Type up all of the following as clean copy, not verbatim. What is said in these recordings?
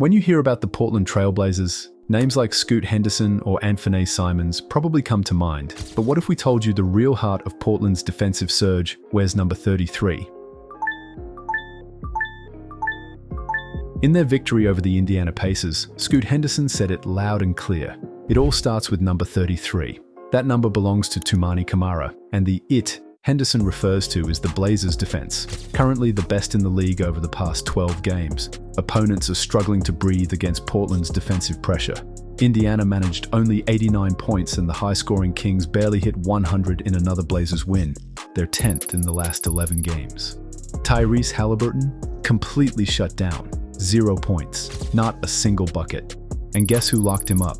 When you hear about the Portland Trail Blazers, names like Scoot Henderson or Anthony Simons probably come to mind. But what if we told you the real heart of Portland's defensive surge wears number 33? In their victory over the Indiana Pacers, Scoot Henderson said it loud and clear. It all starts with number 33. That number belongs to Toumani Camara, and the "it" Henderson refers to is the Blazers' defense, currently the best in the league over the past 12 games. Opponents are struggling to breathe against Portland's defensive pressure. Indiana managed only 89 points and the high-scoring Kings barely hit 100 in another Blazers win. They're 10th in the last 11 games. Tyrese Halliburton completely shut down. 0 points, not a single bucket. And guess who locked him up?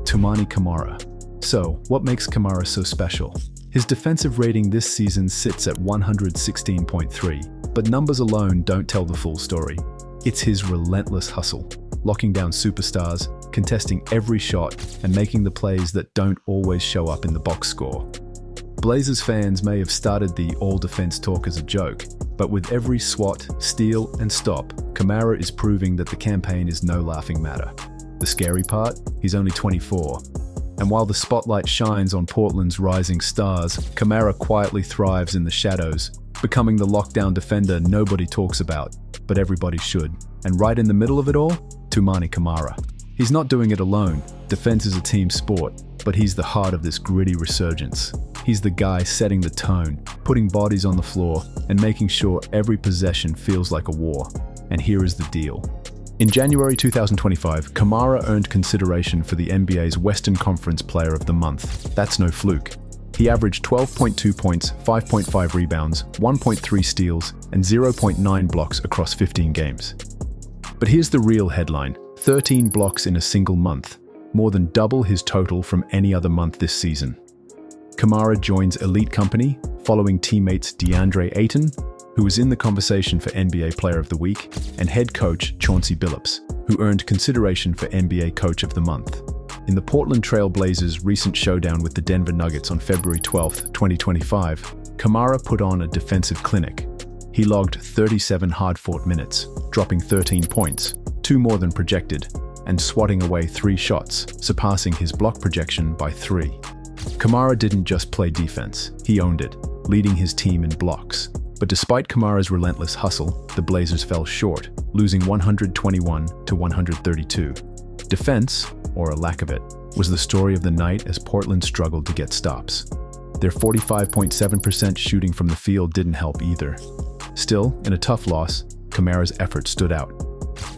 Toumani Camara. So, what makes Camara so special? His defensive rating this season sits at 116.3, but numbers alone don't tell the full story. It's his relentless hustle, locking down superstars, contesting every shot, and making the plays that don't always show up in the box score. Blazers fans may have started the all-defense talk as a joke, but with every swat, steal, and stop, Camara is proving that the campaign is no laughing matter. The scary part? He's only 24. And while the spotlight shines on Portland's rising stars, Camara quietly thrives in the shadows, becoming the lockdown defender nobody talks about, but everybody should. And right in the middle of it all, Toumani Camara. He's not doing it alone. Defense is a team sport, but he's the heart of this gritty resurgence. He's the guy setting the tone, putting bodies on the floor, and making sure every possession feels like a war. And here is the deal. In January 2025, Camara earned consideration for the NBA's Western Conference Player of the Month. That's no fluke. He averaged 12.2 points, 5.5 rebounds, 1.3 steals, and 0.9 blocks across 15 games. But here's the real headline: 13 blocks in a single month, more than double his total from any other month this season. Camara joins elite company, following teammates DeAndre Ayton, who was in the conversation for NBA Player of the Week, and head coach Chauncey Billups, who earned consideration for NBA Coach of the Month. In the Portland Trail Blazers' recent showdown with the Denver Nuggets on February 12, 2025, Camara put on a defensive clinic. He logged 37 hard-fought minutes, dropping 13 points, 2 more than projected, and swatting away 3 shots, surpassing his block projection by 3. Camara didn't just play defense, he owned it, leading his team in blocks. But despite Camara's relentless hustle, the Blazers fell short, losing 121 to 132. Defense, or a lack of it, was the story of the night as Portland struggled to get stops. Their 45.7% shooting from the field didn't help either. Still, in a tough loss, Camara's effort stood out.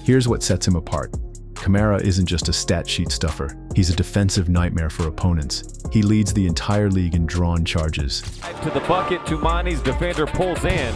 Here's what sets him apart. Camara isn't just a stat sheet stuffer. He's a defensive nightmare for opponents. He leads the entire league in drawn charges. To the bucket, Toumani's defender pulls in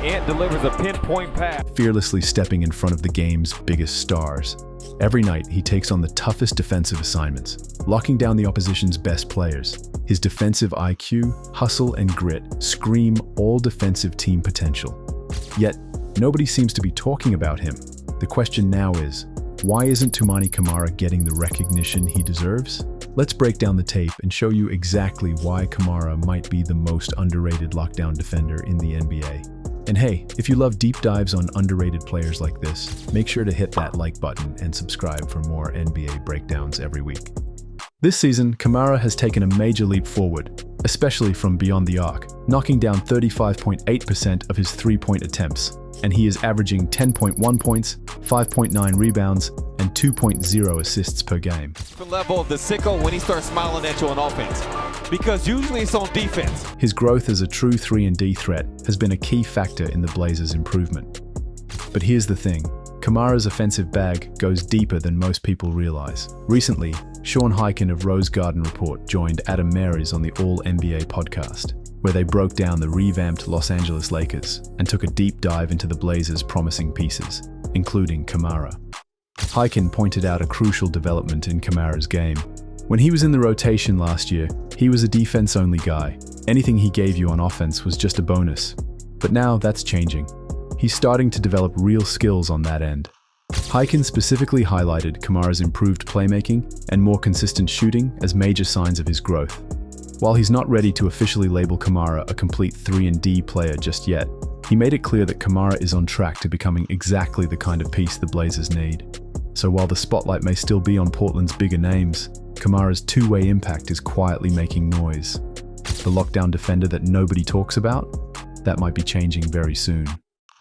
and delivers a pinpoint pass, fearlessly stepping in front of the game's biggest stars. Every night, he takes on the toughest defensive assignments, locking down the opposition's best players. His defensive IQ, hustle, and grit scream all defensive team potential. Yet, nobody seems to be talking about him. The question now is, why isn't Toumani Camara getting the recognition he deserves? Let's break down the tape and show you exactly why Camara might be the most underrated lockdown defender in the NBA. And hey, if you love deep dives on underrated players like this, make sure to hit that like button and subscribe for more NBA breakdowns every week. This season, Camara has taken a major leap forward, especially from beyond the arc, knocking down 35.8% of his three-point attempts, and he is averaging 10.1 points, 5.9 rebounds, and 2.0 assists per game. The level of the sicko when he starts smiling at you on offense, because usually it's on defense. His growth as a true 3-and-D threat has been a key factor in the Blazers' improvement. But here's the thing. Camara's offensive bag goes deeper than most people realize. Recently, Sean Highkin of Rose Garden Report joined Adam Mares on the All-NBA podcast, where they broke down the revamped Los Angeles Lakers and took a deep dive into the Blazers' promising pieces, including Camara. Highkin pointed out a crucial development in Camara's game. When he was in the rotation last year, he was a defense-only guy. Anything he gave you on offense was just a bonus. But now that's changing. He's starting to develop real skills on that end. Highkin specifically highlighted Camara's improved playmaking and more consistent shooting as major signs of his growth. While he's not ready to officially label Camara a complete 3-and-D player just yet, he made it clear that Camara is on track to becoming exactly the kind of piece the Blazers need. So while the spotlight may still be on Portland's bigger names, Camara's two-way impact is quietly making noise. The lockdown defender that nobody talks about? That might be changing very soon.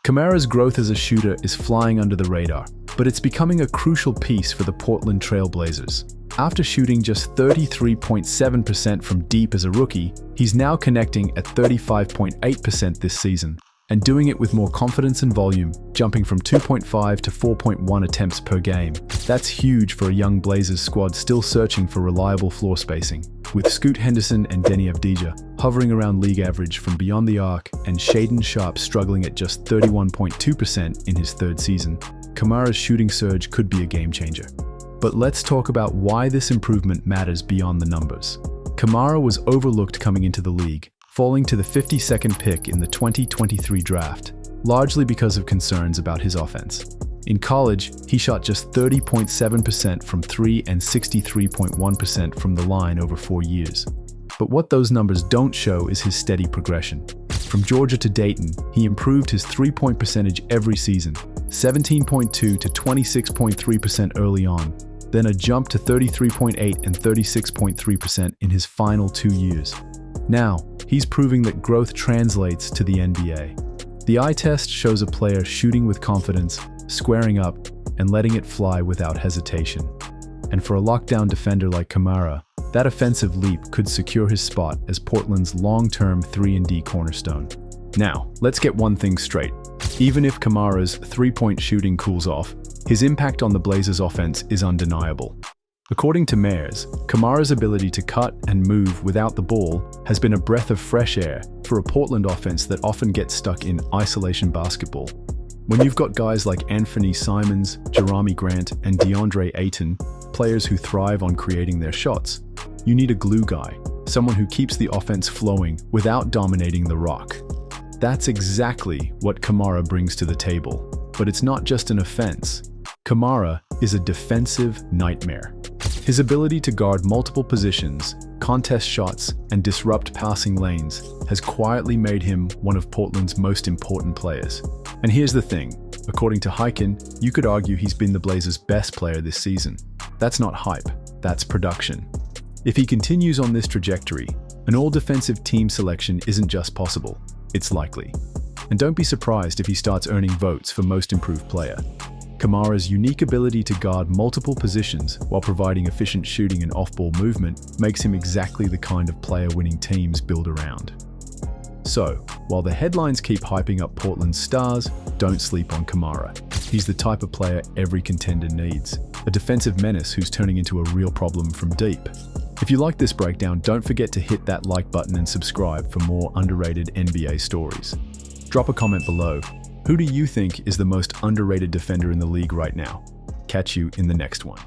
Camara's growth as a shooter is flying under the radar, but it's becoming a crucial piece for the Portland Trail Blazers. After shooting just 33.7% from deep as a rookie, he's now connecting at 35.8% this season, and doing it with more confidence and volume, jumping from 2.5 to 4.1 attempts per game. That's huge for a young Blazers squad still searching for reliable floor spacing. With Scoot Henderson and Denny Avdija hovering around league average from beyond the arc and Shaedon Sharpe struggling at just 31.2% in his third season, Camara's shooting surge could be a game changer. But let's talk about why this improvement matters beyond the numbers. Camara was overlooked coming into the league, falling to the 52nd pick in the 2023 draft, largely because of concerns about his offense. In college, he shot just 30.7% from three and 63.1% from the line over 4 years. But what those numbers don't show is his steady progression. From Georgia to Dayton, he improved his three-point percentage every season, 17.2 to 26.3% early on, then a jump to 33.8 and 36.3% in his final 2 years. Now, he's proving that growth translates to the NBA. The eye test shows a player shooting with confidence, squaring up, and letting it fly without hesitation. And for a lockdown defender like Camara, that offensive leap could secure his spot as Portland's long-term 3-and-D cornerstone. Now, let's get one thing straight. Even if Camara's three-point shooting cools off, his impact on the Blazers' offense is undeniable. According to Mayers, Camara's ability to cut and move without the ball has been a breath of fresh air for a Portland offense that often gets stuck in isolation basketball. When you've got guys like Anthony Simons, Jerami Grant, and DeAndre Ayton, players who thrive on creating their shots, you need a glue guy, someone who keeps the offense flowing without dominating the rock. That's exactly what Camara brings to the table. But it's not just an offense. Camara is a defensive nightmare. His ability to guard multiple positions, contest shots, and disrupt passing lanes has quietly made him one of Portland's most important players. And here's the thing, according to Hyken, you could argue he's been the Blazers' best player this season. That's not hype, that's production. If he continues on this trajectory, an all-defensive team selection isn't just possible, it's likely. And don't be surprised if he starts earning votes for most improved player. Camara's unique ability to guard multiple positions while providing efficient shooting and off-ball movement makes him exactly the kind of player winning teams build around. So, while the headlines keep hyping up Portland's stars, don't sleep on Camara. He's the type of player every contender needs, a defensive menace who's turning into a real problem from deep. If you like this breakdown, don't forget to hit that like button and subscribe for more underrated NBA stories. Drop a comment below. Who do you think is the most underrated defender in the league right now? Catch you in the next one.